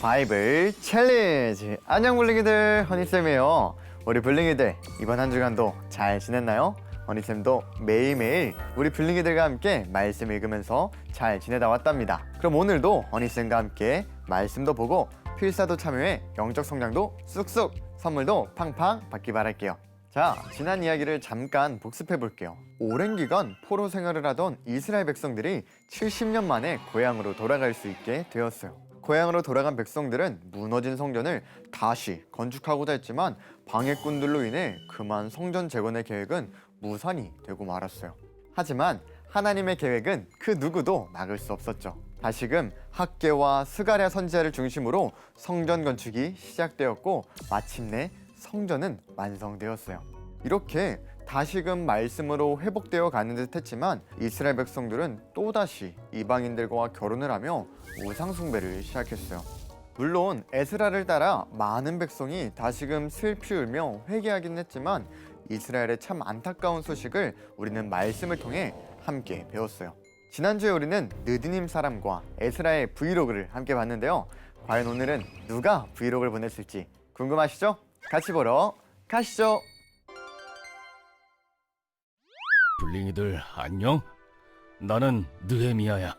바이블 챌린지. 안녕 블링이들, 허니쌤이에요. 우리 블링이들 이번 한 주간도 잘 지냈나요? 허니쌤도 매일매일 우리 블링이들과 함께 말씀 읽으면서 잘 지내다 왔답니다. 그럼 오늘도 허니쌤과 함께 말씀도 보고 필사도 참여해 영적 성장도 쑥쑥, 선물도 팡팡 받기 바랄게요. 자, 지난 이야기를 잠깐 복습해 볼게요. 오랜 기간 포로 생활을 하던 이스라엘 백성들이 70년 만에 고향으로 돌아갈 수 있게 되었어요. 고향으로 돌아간 백성들은 무너진 성전을 다시 건축하고자 했지만 방해꾼들로 인해 그만 성전 재건의 계획은 무산이 되고 말았어요. 하지만 하나님의 계획은 그 누구도 막을 수 없었죠. 다시금 학개와 스가랴 선지자를 중심으로 성전 건축이 시작되었고 마침내 성전은 완성되었어요. 이렇게 다시금 말씀으로 회복되어 가는 듯 했지만 이스라엘 백성들은 또다시 이방인들과 결혼을 하며 우상 숭배를 시작했어요. 물론 에스라를 따라 많은 백성이 다시금 슬피 울며 회개하긴 했지만 이스라엘의 참 안타까운 소식을 우리는 말씀을 통해 함께 배웠어요. 지난주에 우리는 느디님 사람과 에스라의 브이로그를 함께 봤는데요. 과연 오늘은 누가 브이로그를 보냈을지 궁금하시죠? 같이 보러 가시죠. 블링이들 안녕? 나는 느헤미야야.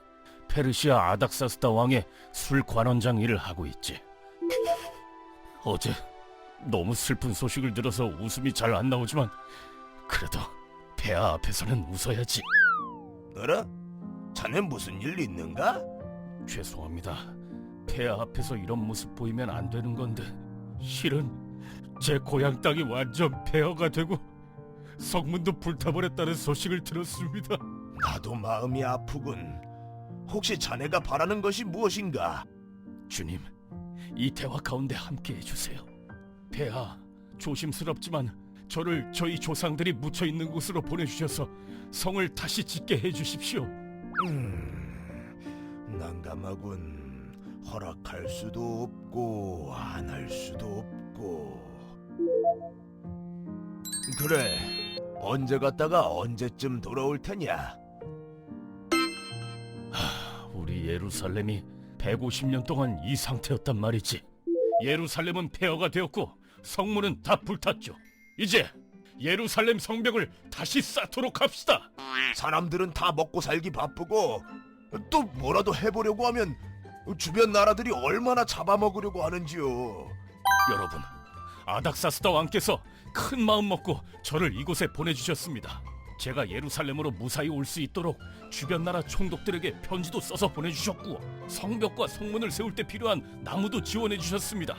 페르시아 아닥사스다 왕의 술 관원장 일을 하고 있지. 어제 너무 슬픈 소식을 들어서 웃음이 잘 안 나오지만 그래도 폐하 앞에서는 웃어야지. 어라? 자네 무슨 일 있는가? 죄송합니다. 폐하 앞에서 이런 모습 보이면 안 되는 건데 실은 제 고향 땅이 완전 폐허가 되고 성문도 불타버렸다는 소식을 들었습니다. 나도 마음이 아프군. 혹시 자네가 바라는 것이 무엇인가? 주님, 이 대화 가운데 함께 해주세요. 폐하, 조심스럽지만 저를 저희 조상들이 묻혀있는 곳으로 보내주셔서 성을 다시 짓게 해주십시오. 난감하군. 허락할 수도 없고 안 할 수도 없고. 그래, 언제 갔다가 언제쯤 돌아올 테냐? 우리 예루살렘이 150년 동안 이 상태였단 말이지. 예루살렘은 폐허가 되었고 성문은 다 불탔죠. 이제 예루살렘 성벽을 다시 쌓도록 합시다. 사람들은 다 먹고 살기 바쁘고 또 뭐라도 해보려고 하면 주변 나라들이 얼마나 잡아먹으려고 하는지요. 여러분, 아닥사스다 왕께서 큰 마음 먹고 저를 이곳에 보내주셨습니다. 제가 예루살렘으로 무사히 올 수 있도록 주변 나라 총독들에게 편지도 써서 보내주셨고 성벽과 성문을 세울 때 필요한 나무도 지원해 주셨습니다.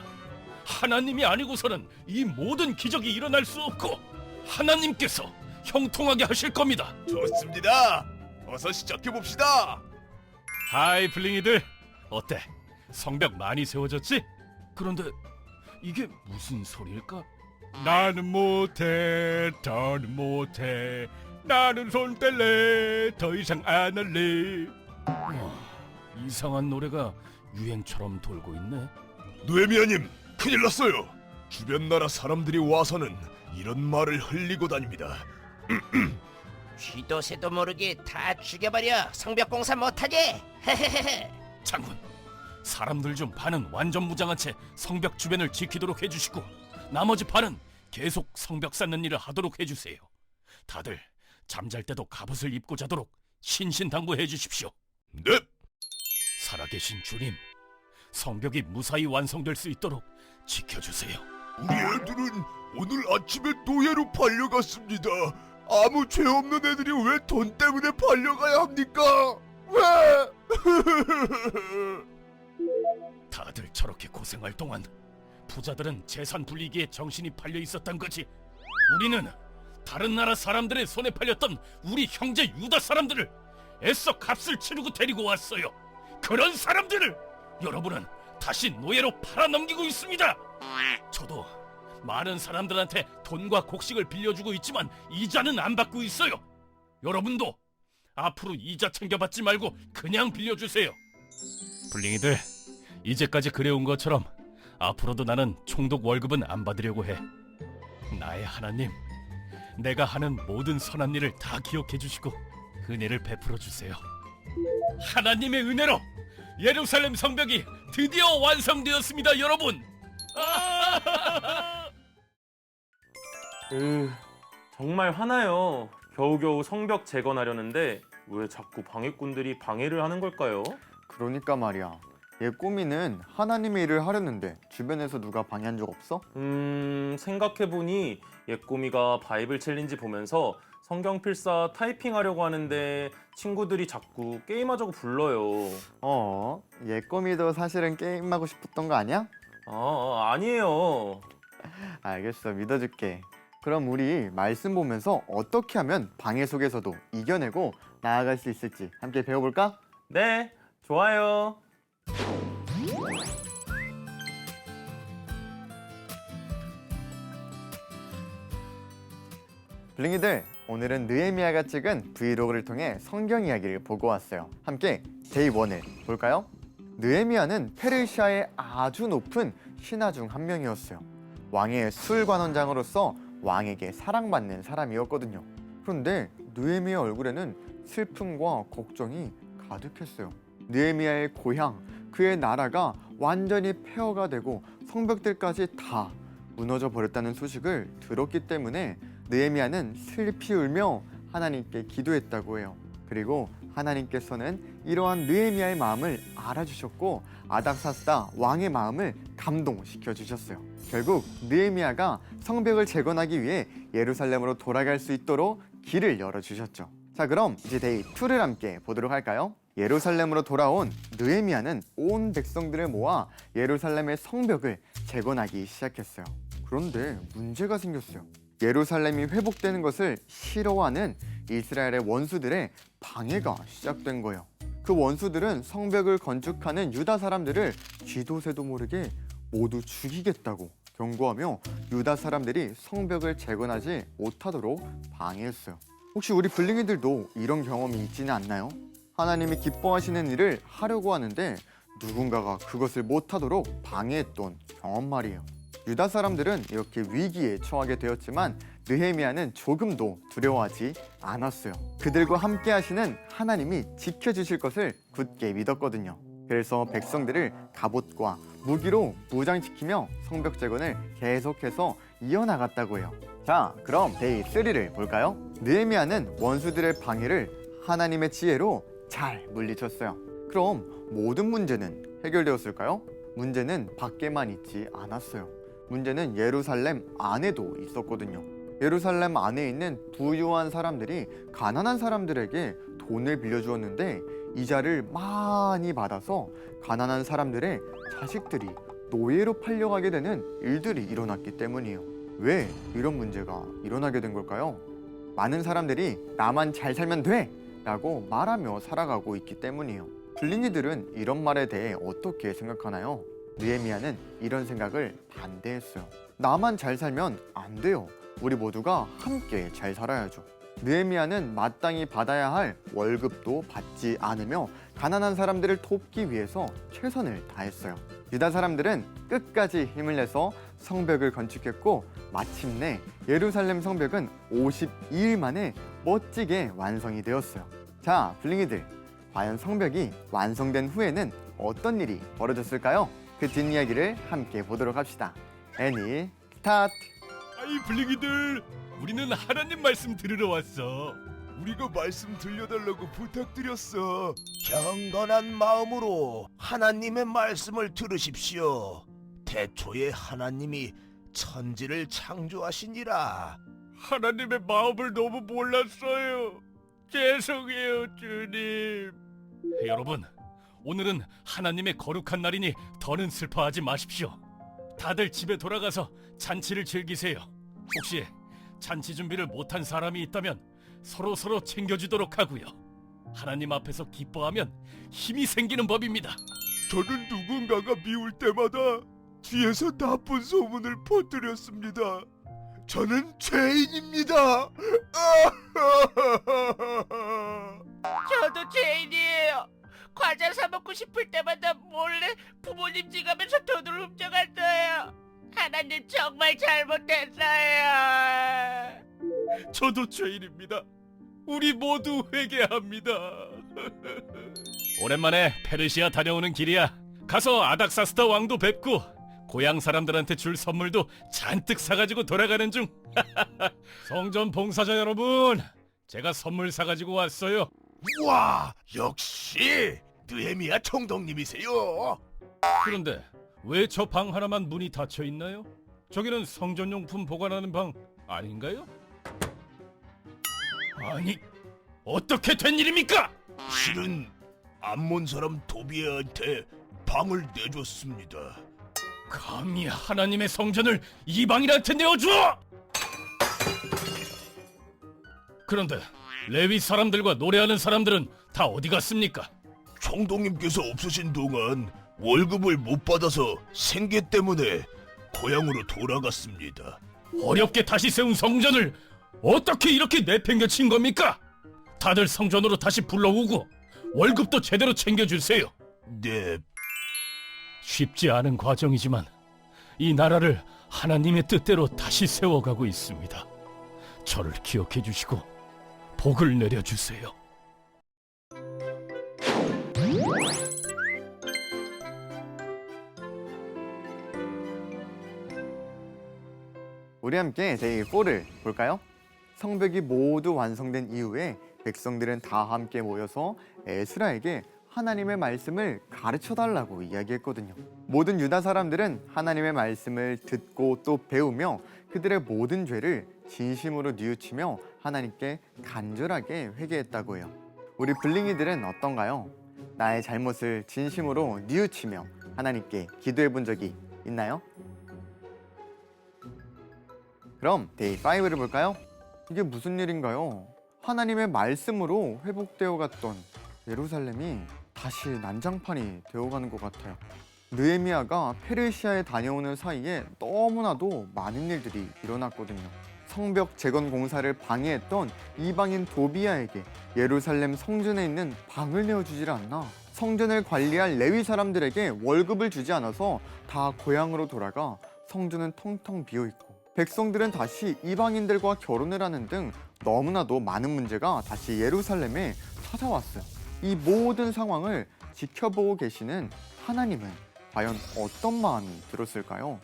하나님이 아니고서는 이 모든 기적이 일어날 수 없고 하나님께서 형통하게 하실 겁니다. 좋습니다. 어서 시작해봅시다. 하이 블링이들, 어때? 성벽 많이 세워졌지? 그런데 이게 무슨 소리일까? 나는 못해, 더는 못해, 나는 손 뗄래, 더 이상 안 할래. 이상한 노래가 유행처럼 돌고 있네. 느헤미야님, 큰일 났어요. 주변 나라 사람들이 와서는 이런 말을 흘리고 다닙니다. 쥐도 새도 모르게 다 죽여버려. 성벽 공사 못하게. 장군, 사람들 중 반은 완전 무장한 채 성벽 주변을 지키도록 해주시고 나머지 반은 계속 성벽 쌓는 일을 하도록 해주세요. 다들 잠잘 때도 갑옷을 입고 자도록 신신당부해 주십시오. 네. 살아계신 주님, 성벽이 무사히 완성될 수 있도록 지켜주세요. 우리 애들은 오늘 아침에 노예로 팔려갔습니다. 아무 죄 없는 애들이 왜 돈 때문에 팔려가야 합니까? 왜? 다들 저렇게 고생할 동안 부자들은 재산 불리기에 정신이 팔려 있었던 거지. 우리는 다른 나라 사람들의 손에 팔렸던 우리 형제 유다 사람들을 애써 값을 치르고 데리고 왔어요. 그런 사람들을 여러분은 다시 노예로 팔아넘기고 있습니다. 저도 많은 사람들한테 돈과 곡식을 빌려주고 있지만 이자는 안 받고 있어요. 여러분도 앞으로 이자 챙겨받지 말고 그냥 빌려주세요. 블링이들, 이제까지 그래온 것처럼 앞으로도 나는 총독 월급은 안 받으려고 해. 나의 하나님, 내가 하는 모든 선한 일을 다 기억해 주시고 은혜를 베풀어 주세요. 하나님의 은혜로 예루살렘 성벽이 드디어 완성되었습니다, 여러분. 정말 화나요. 겨우겨우 성벽 재건하려는데 왜 자꾸 방해꾼들이 방해를 하는 걸까요? 그러니까 말이야. 얘 꼬미는 하나님의 일을 하려는데 주변에서 누가 방해한 적 없어? 생각해보니 예꼬미가 바이블 챌린지 보면서 성경 필사 타이핑하려고 하는데 친구들이 자꾸 게임하자고 불러요. 얘 꼬미도 사실은 게임하고 싶었던 거 아니야? 아니에요. 알겠어, 믿어줄게. 그럼 우리 말씀 보면서 어떻게 하면 방해 속에서도 이겨내고 나아갈 수 있을지 함께 배워볼까? 네, 좋아요. 블링이들, 오늘은 느헤미야가 찍은 브이로그를 통해 성경 이야기를 보고 왔어요. 함께 데이 1을 볼까요? 느헤미야는 페르시아의 아주 높은 신하 중 한 명이었어요. 왕의 술관원장으로서 왕에게 사랑받는 사람이었거든요. 그런데 느헤미야 얼굴에는 슬픔과 걱정이 가득했어요. 느헤미야의 고향, 그의 나라가 완전히 폐허가 되고 성벽들까지 다 무너져 버렸다는 소식을 들었기 때문에 느헤미야는 슬피 울며 하나님께 기도했다고 해요. 그리고 하나님께서는 이러한 느헤미야의 마음을 알아주셨고 아닥사스다 왕의 마음을 감동시켜 주셨어요. 결국 느헤미야가 성벽을 재건하기 위해 예루살렘으로 돌아갈 수 있도록 길을 열어주셨죠. 자, 그럼 이제 데이 2를 함께 보도록 할까요? 예루살렘으로 돌아온 느헤미야는 온 백성들을 모아 예루살렘의 성벽을 재건하기 시작했어요. 그런데 문제가 생겼어요. 예루살렘이 회복되는 것을 싫어하는 이스라엘의 원수들의 방해가 시작된 거예요. 그 원수들은 성벽을 건축하는 유다 사람들을 쥐도새도 모르게 모두 죽이겠다고 경고하며 유다 사람들이 성벽을 재건하지 못하도록 방해했어요. 혹시 우리 블링이들도 이런 경험이 있지는 않나요? 하나님이 기뻐하시는 일을 하려고 하는데 누군가가 그것을 못하도록 방해했던 경험 말이에요. 유다 사람들은 이렇게 위기에 처하게 되었지만 느헤미야는 조금도 두려워하지 않았어요. 그들과 함께 하시는 하나님이 지켜주실 것을 굳게 믿었거든요. 그래서 백성들을 갑옷과 무기로 무장시키며 성벽 재건을 계속해서 이어나갔다고 해요. 자, 그럼 데이 3를 볼까요? 느헤미야는 원수들의 방해를 하나님의 지혜로 잘 물리쳤어요. 그럼 모든 문제는 해결되었을까요? 문제는 밖에만 있지 않았어요. 문제는 예루살렘 안에도 있었거든요. 예루살렘 안에 있는 부유한 사람들이 가난한 사람들에게 돈을 빌려주었는데 이자를 많이 받아서 가난한 사람들의 자식들이 노예로 팔려가게 되는 일들이 일어났기 때문이에요. 왜 이런 문제가 일어나게 된 걸까요? 많은 사람들이 나만 잘 살면 돼! 라고 말하며 살아가고 있기 때문이에요. 블링이들은 이런 말에 대해 어떻게 생각하나요? 느헤미야는 이런 생각을 반대했어요. 나만 잘 살면 안 돼요. 우리 모두가 함께 잘 살아야죠. 느헤미야는 마땅히 받아야 할 월급도 받지 않으며 가난한 사람들을 돕기 위해서 최선을 다했어요. 유다 사람들은 끝까지 힘을 내서 성벽을 건축했고 마침내 예루살렘 성벽은 52일 만에 멋지게 완성이 되었어요. 자, 블링이들, 과연 성벽이 완성된 후에는 어떤 일이 벌어졌을까요? 그 뒷이야기를 함께 보도록 합시다. 애니 스타트! 아이 블링이들, 우리는 하나님 말씀 들으러 왔어. 우리가 말씀 들려달라고 부탁드렸어. 경건한 마음으로 하나님의 말씀을 들으십시오. 태초에 하나님이 천지를 창조하시니라. 하나님의 마음을 너무 몰랐어요. 죄송해요, 주님. 여러분, 오늘은 하나님의 거룩한 날이니 더는 슬퍼하지 마십시오. 다들 집에 돌아가서 잔치를 즐기세요. 혹시 잔치 준비를 못한 사람이 있다면 서로 챙겨주도록 하고요. 하나님 앞에서 기뻐하면 힘이 생기는 법입니다. 저는 누군가가 미울 때마다 뒤에서 나쁜 소문을 퍼뜨렸습니다. 저는 죄인입니다. 저도 죄인이에요. 과자 사 먹고 싶을 때마다 몰래 부모님 지갑에서 돈을 훔쳐갔어요. 하나님 정말 잘못했어요. 저도 죄인입니다. 우리 모두 회개합니다. 오랜만에 페르시아 다녀오는 길이야. 가서 아닥사스다 왕도 뵙고 고향 사람들한테 줄 선물도 잔뜩 사가지고 돌아가는 중. 성전 봉사자 여러분, 제가 선물 사가지고 왔어요. 와, 역시 느헤미야 총독님이세요. 그런데 왜 저 방 하나만 문이 닫혀 있나요? 저기는 성전용품 보관하는 방 아닌가요? 아니, 어떻게 된 일입니까? 실은 암몬 사람 도비에한테 방을 내줬습니다. 감히 하나님의 성전을 이방인한테 내어주어! 그런데 레위 사람들과 노래하는 사람들은 다 어디 갔습니까? 총독님께서 없으신 동안 월급을 못 받아서 생계 때문에 고향으로 돌아갔습니다. 어렵게 다시 세운 성전을 어떻게 이렇게 내팽개친 겁니까? 다들 성전으로 다시 불러오고 월급도 제대로 챙겨주세요. 네, 쉽지 않은 과정이지만 이 나라를 하나님의 뜻대로 다시 세워가고 있습니다. 저를 기억해 주시고 복을 내려주세요. 우리 함께 데이 4를 볼까요? 성벽이 모두 완성된 이후에 백성들은 다 함께 모여서 에스라에게 하나님의 말씀을 가르쳐 달라고 이야기했거든요. 모든 유다 사람들은 하나님의 말씀을 듣고 또 배우며 그들의 모든 죄를 진심으로 뉘우치며 하나님께 간절하게 회개했다고 해요. 우리 블링이들은 어떤가요? 나의 잘못을 진심으로 뉘우치며 하나님께 기도해 본 적이 있나요? 그럼 데이 5를 볼까요? 이게 무슨 일인가요? 하나님의 말씀으로 회복되어 갔던 예루살렘이 다시 난장판이 되어가는 것 같아요. 느헤미야가 페르시아에 다녀오는 사이에 너무나도 많은 일들이 일어났거든요. 성벽 재건 공사를 방해했던 이방인 도비야에게 예루살렘 성전에 있는 방을 내어주질 않나. 성전을 관리할 레위 사람들에게 월급을 주지 않아서 다 고향으로 돌아가 성전은 텅텅 비어있고, 백성들은 다시 이방인들과 결혼을 하는 등 너무나도 많은 문제가 다시 예루살렘에 찾아왔어요. 이 모든 상황을 지켜보고 계시는 하나님은 과연 어떤 마음이 들었을까요?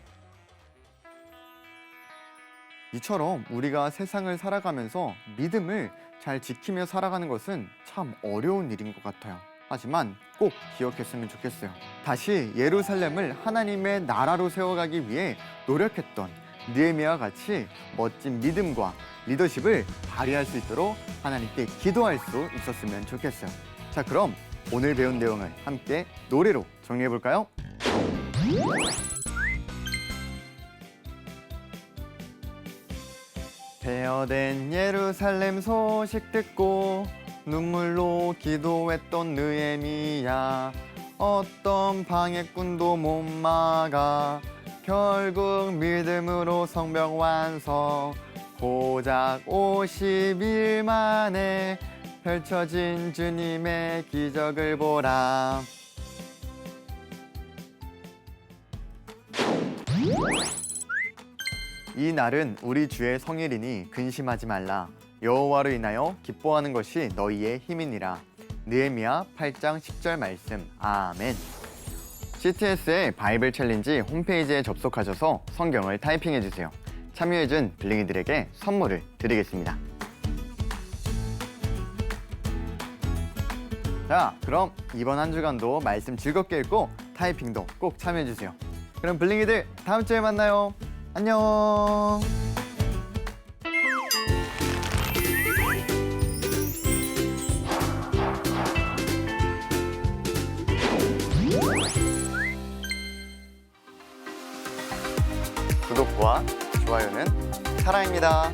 이처럼 우리가 세상을 살아가면서 믿음을 잘 지키며 살아가는 것은 참 어려운 일인 것 같아요. 하지만 꼭 기억했으면 좋겠어요. 다시 예루살렘을 하나님의 나라로 세워가기 위해 노력했던 느헤미야와 같이 멋진 믿음과 리더십을 발휘할 수 있도록 하나님께 기도할 수 있었으면 좋겠어요. 자, 그럼 오늘 배운 내용을 함께 노래로 정리해 볼까요? 폐허된 예루살렘 소식 듣고 눈물로 기도했던 느헤미야, 어떤 방해꾼도 못 막아 결국 믿음으로 성벽 완성. 고작 50일 만에 펼쳐진 주님의 기적을 보라. 이 날은 우리 주의 성일이니 근심하지 말라. 여호와로 인하여 기뻐하는 것이 너희의 힘이니라. 느헤미야 8장 10절 말씀. 아멘. CTS의 바이블 챌린지 홈페이지에 접속하셔서 성경을 타이핑해주세요. 참여해준 블링이들에게 선물을 드리겠습니다. 자, 그럼 이번 한 주간도 말씀 즐겁게 읽고 타이핑도 꼭 참여해주세요. 그럼 블링이들 다음 주에 만나요. 안녕. 구독과 좋아요는 사랑입니다.